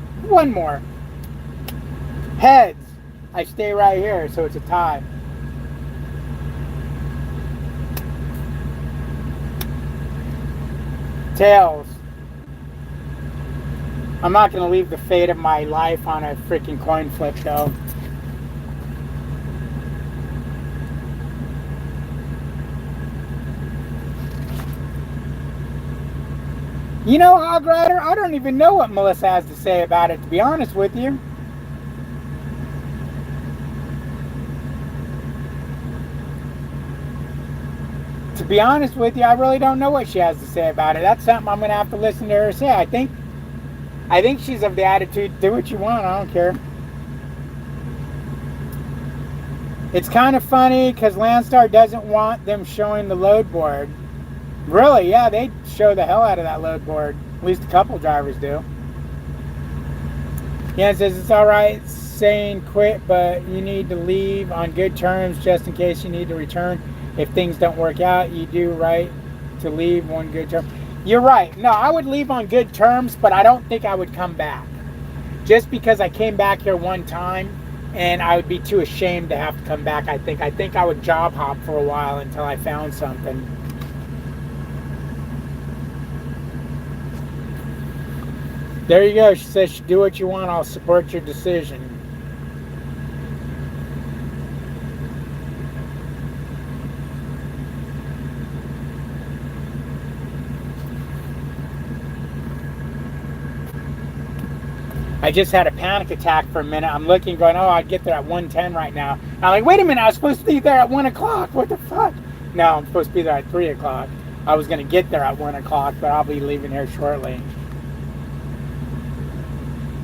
Heads, I stay right here, so it's a tie. Tails. I'm not going to leave the fate of my life on a freaking coin flip, though. You know, Hog Rider, I don't even know what Melissa has to say about it, to be honest with you. To be honest with you, I really don't know what she has to say about it. That's something I'm going to have to listen to her say. I think she's of the attitude, do what you want, I don't care. It's kind of funny because Landstar doesn't want them showing the load board. Really? Yeah, they show the hell out of that load board. At least a couple drivers do. Yeah, it says it's alright saying quit, but you need to leave on good terms just in case you need to return. If things don't work out, you do right to leave on good terms. You're right. No, I would leave on good terms, but I don't think I would come back. Just because I came back here one time, and I would be too ashamed to have to come back, I think. I think I would job hop for a while until I found something. There you go. She says, do what you want. I'll support your decision. I just had a panic attack for a minute. I'm looking, going, oh, I'd get there at 1:10 right now. I'm like, wait a minute, I was supposed to be there at 1 o'clock. What the fuck? No, I'm supposed to be there at 3 o'clock. I was going to get there at 1 o'clock, but I'll be leaving here shortly.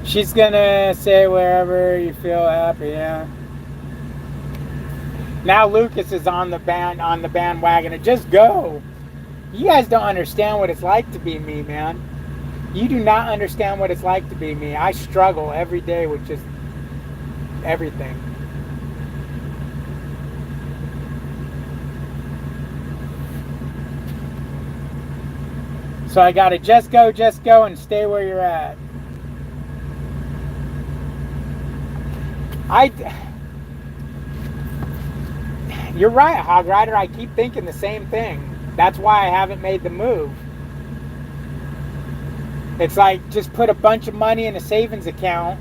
She's going to say wherever you feel happy, yeah. Now Lucas is on the bandwagon. And just go. You guys don't understand what it's like to be me, man. You do not understand what it's like to be me. I struggle every day with just everything. So I gotta just go, and stay where you're at. You're right, Hog Rider. I keep thinking the same thing. That's why I haven't made the move. It's like, just put a bunch of money in a savings account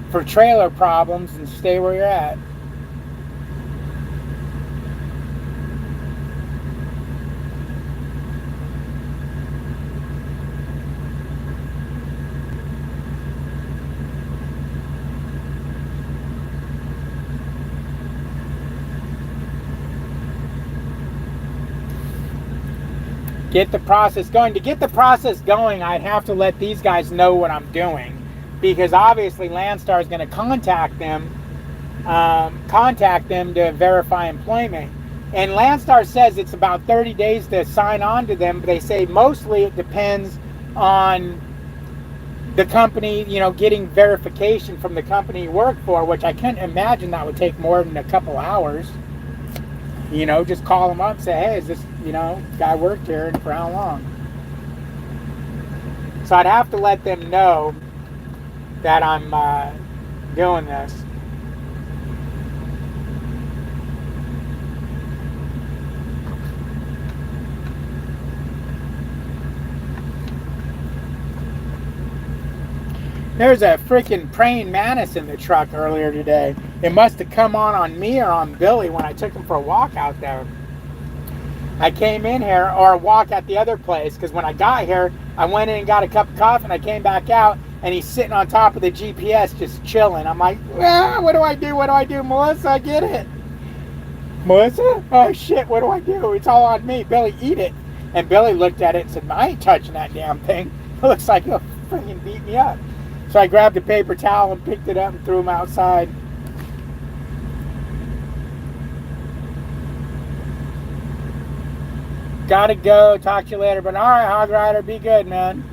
for trailer problems and stay where you're at. Get the process going. To get the process going, I'd have to let these guys know what I'm doing, because obviously Landstar is going to contact them to verify employment. And Landstar says it's about 30 days to sign on to them, but they say mostly it depends on the company, getting verification from the company you work for, which I can't imagine that would take more than a couple hours. Just call them up and say, hey, is this, guy worked here and for how long? So I'd have to let them know that I'm doing this. There's a freaking praying mantis in the truck earlier today. It must have come on me or on Billy when I took him for a walk out there. I came in here, or a walk at the other place, because when I got here, I went in and got a cup of coffee, and I came back out, and he's sitting on top of the GPS just chilling. I'm like, what do I do? What do I do? Melissa, get it. Melissa? Oh, shit, what do I do? It's all on me. Billy, eat it. And Billy looked at it and said, I ain't touching that damn thing. It looks like he'll freaking beat me up. So I grabbed a paper towel and picked it up and threw him outside. Gotta go. Talk to you later. But all right, Hog Rider, be good, man.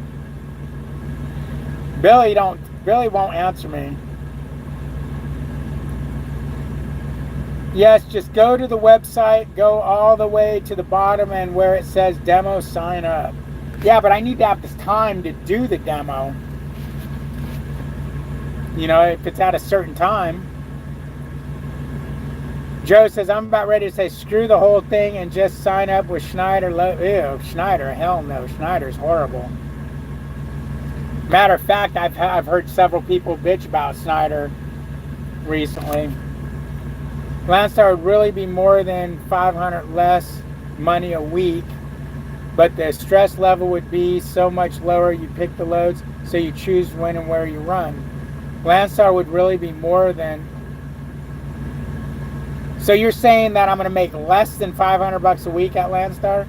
Billy won't answer me. Yes, just go to the website, go all the way to the bottom, and where it says demo, sign up. Yeah, but I need to have this time to do the demo. If it's at a certain time. Joe says, I'm about ready to say screw the whole thing and just sign up with Schneider. Ew, Schneider, hell no. Schneider's horrible. Matter of fact, I've heard several people bitch about Schneider recently. Landstar would really be more than $500 less money a week, but the stress level would be so much lower. You pick the loads, so you choose when and where you run. Landstar would really be more than... So you're saying that I'm going to make less than $500 a week at Landstar?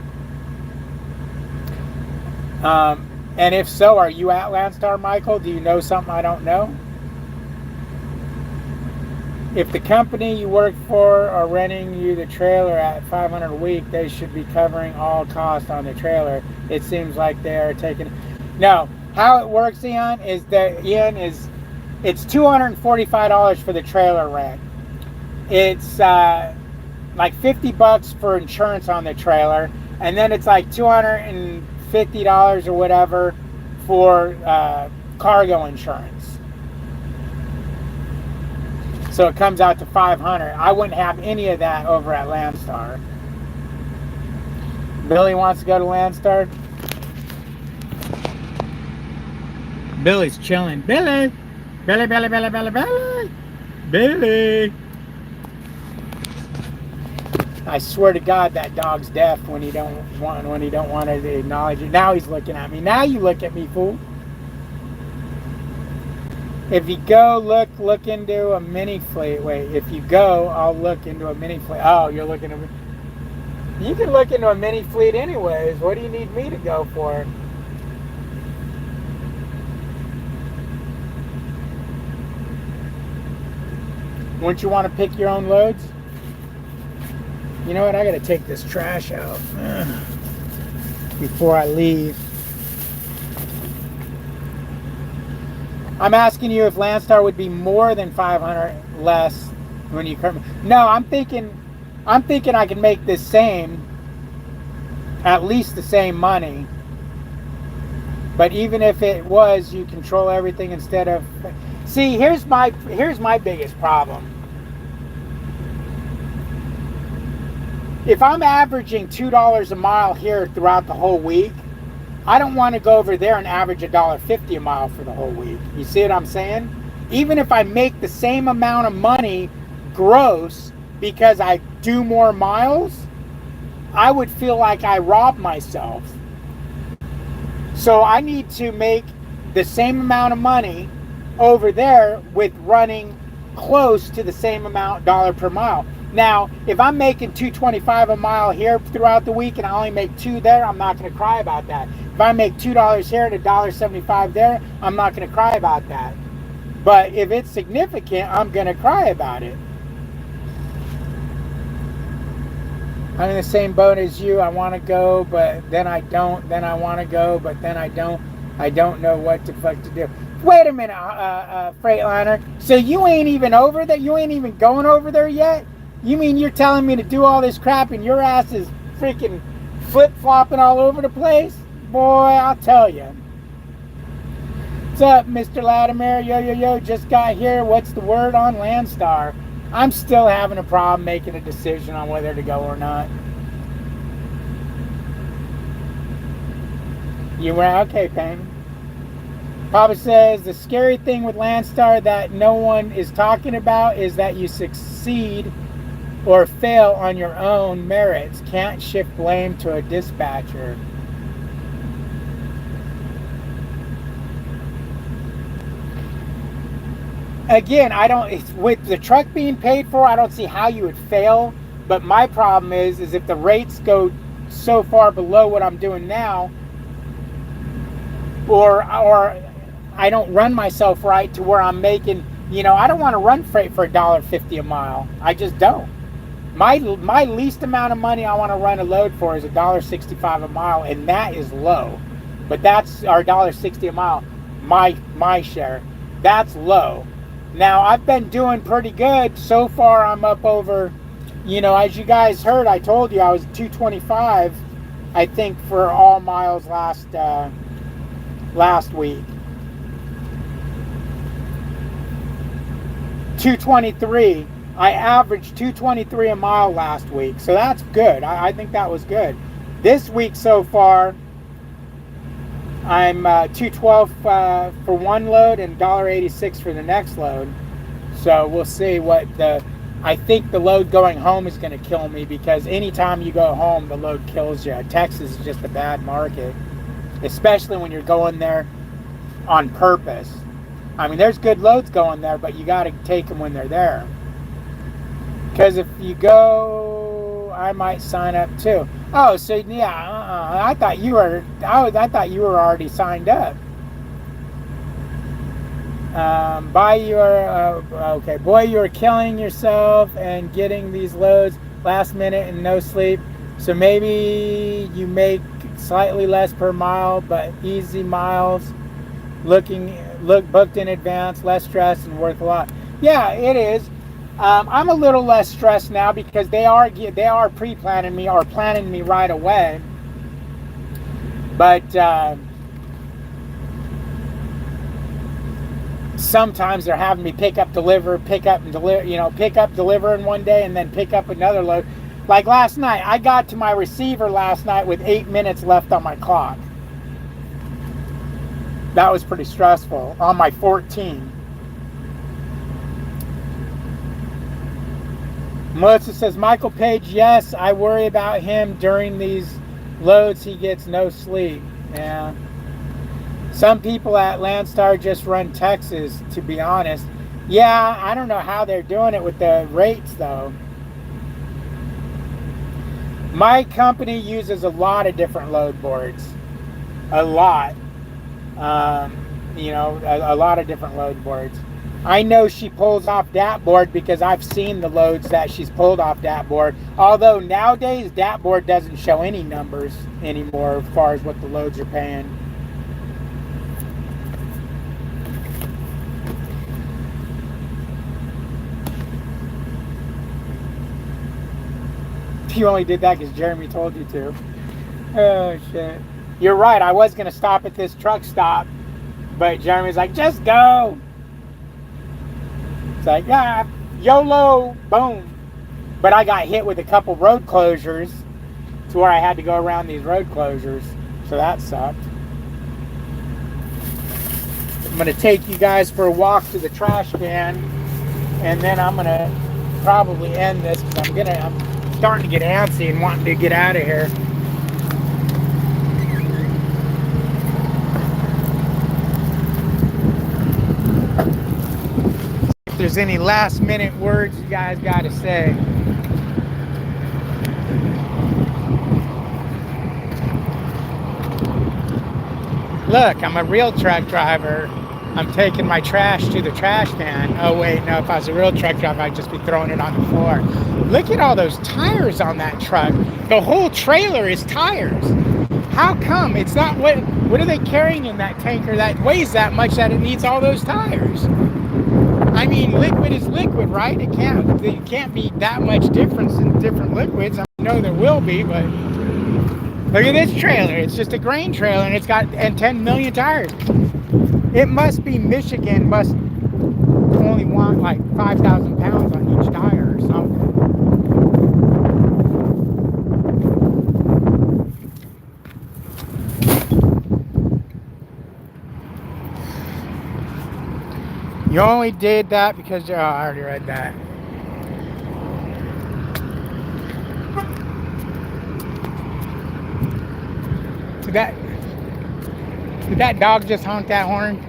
And if so, are you at Landstar, Michael? Do you know something I don't know? If the company you work for are renting you the trailer at $500 a week, they should be covering all costs on the trailer. It seems like they are taking... No, how it works, Ian, is it's $245 for the trailer rent. It's like $50 for insurance on the trailer, and then it's like $250 or whatever for cargo insurance. So it comes out to $500. I wouldn't have any of that over at Landstar. Billy wants to go to Landstar. Billy's chilling. Billy! Billy, Billy, Billy, Billy, Billy! Billy! I swear to God, that dog's deaf when he don't want to acknowledge it. Now he's looking at me. Now you look at me, fool. If you go, look into a mini fleet. Wait, if you go, I'll look into a mini fleet. Oh, you're looking at. You can look into a mini fleet anyways. What do you need me to go for? Wouldn't you want to pick your own loads? You know what? I got to take this trash out before I leave. I'm asking you if Landstar would be more than 500 less when you come. No, I'm thinking I can make this same, at least the same money. But even if it was, you control everything instead of. See, here's my biggest problem. If I'm averaging $2 a mile here throughout the whole week, I don't want to go over there and average $1.50 a mile for the whole week. You see what I'm saying? Even if I make the same amount of money gross because I do more miles, I would feel like I robbed myself. So I need to make the same amount of money over there with running close to the same amount dollar per mile. Now, if I'm making $2.25 a mile here throughout the week and I only make $2 there, I'm not going to cry about that. If I make $2 here and $1.75 there, I'm not going to cry about that. But if it's significant, I'm going to cry about it. I'm in the same boat as you. I want to go, but then I don't. Then I want to go, but then I don't. I don't know what the fuck to do. Wait a minute, Freightliner. So you ain't even over there? You ain't even going over there yet? You mean you're telling me to do all this crap and your ass is freaking flip-flopping all over the place? Boy, I'll tell you. What's up, Mr. Latimer? Yo, just got here. What's the word on Landstar? I'm still having a problem making a decision on whether to go or not. You went, okay, Payne. Papa says, the scary thing with Landstar that no one is talking about is that you succeed or fail on your own merits. Can't shift blame to a dispatcher. Again, it's with the truck being paid for, I don't see how you would fail. But my problem is if the rates go so far below what I'm doing now, or I don't run myself right to where I'm making, I don't want to run freight for $1.50 a mile. I just don't. My least amount of money I want to run a load for is $1.65 a mile, and that is low. But that's our $1.60 a mile, my share. That's low. Now I've been doing pretty good so far. I'm up over, as you guys heard, I told you I was 225, I think, for all miles last week. 223. I averaged 223 a mile last week, so that's good. I think that was good. This week so far, I'm 212 for one load and $1.86 for the next load. So we'll see I think the load going home is going to kill me, because anytime you go home, the load kills you. Texas is just a bad market, especially when you're going there on purpose. I mean, there's good loads going there, but you got to take them when they're there. Because if you go, I might sign up too. Oh, so yeah, I thought you were already signed up. Okay, boy, you were killing yourself and getting these loads last minute and no sleep. So maybe you make slightly less per mile, but easy miles. Look booked in advance, less stress and worth a lot. Yeah, it is. I'm a little less stressed now because they are pre-planning me or planning me right away. But sometimes they're having me pick up, deliver in one day and then pick up another load. Like last night, I got to my receiver last night with 8 minutes left on my clock. That was pretty stressful on my 14. Melissa says, Michael Page, yes, I worry about him during these loads. He gets no sleep. Yeah. Some people at Landstar just run Texas, to be honest. Yeah, I don't know how they're doing it with the rates, though. My company uses a lot of different load boards. A lot. A lot of different load boards. I know she pulls off that board because I've seen the loads that she's pulled off that board. Although nowadays that board doesn't show any numbers anymore as far as what the loads are paying. You only did that because Jeremy told you to. Oh shit. You're right, I was gonna stop at this truck stop, but Jeremy's like, just go. It's like, yeah, YOLO, boom. But I got hit with a couple road closures to where I had to go around these road closures. So that sucked. I'm gonna take you guys for a walk to the trash can, and then I'm gonna probably end this because I'm starting to get antsy and wanting to get out of here. If there's any last minute words you guys got to say. Look, I'm a real truck driver. I'm taking my trash to the trash can. Oh wait, no, if I was a real truck driver, I'd just be throwing it on the floor. Look at all those tires on that truck. The whole trailer is tires. How come? It's not, what are they carrying in that tanker that weighs that much that it needs all those tires? I mean, liquid is liquid, right? It can't be that much difference in different liquids. I know there will be, but look at this trailer. It's just a grain trailer, and it's got 10 million tires. It must be Michigan must only want like 5,000 pounds on each tire or something. You only did that because, oh, I already read that. Did that dog just honk that horn?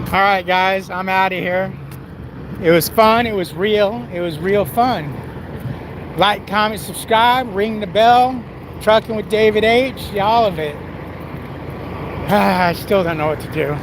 All right, guys, I'm out of here. It was fun. It was real. It was real fun. Like, comment, subscribe, ring the bell. Trucking with David H. All of it. I still don't know what to do.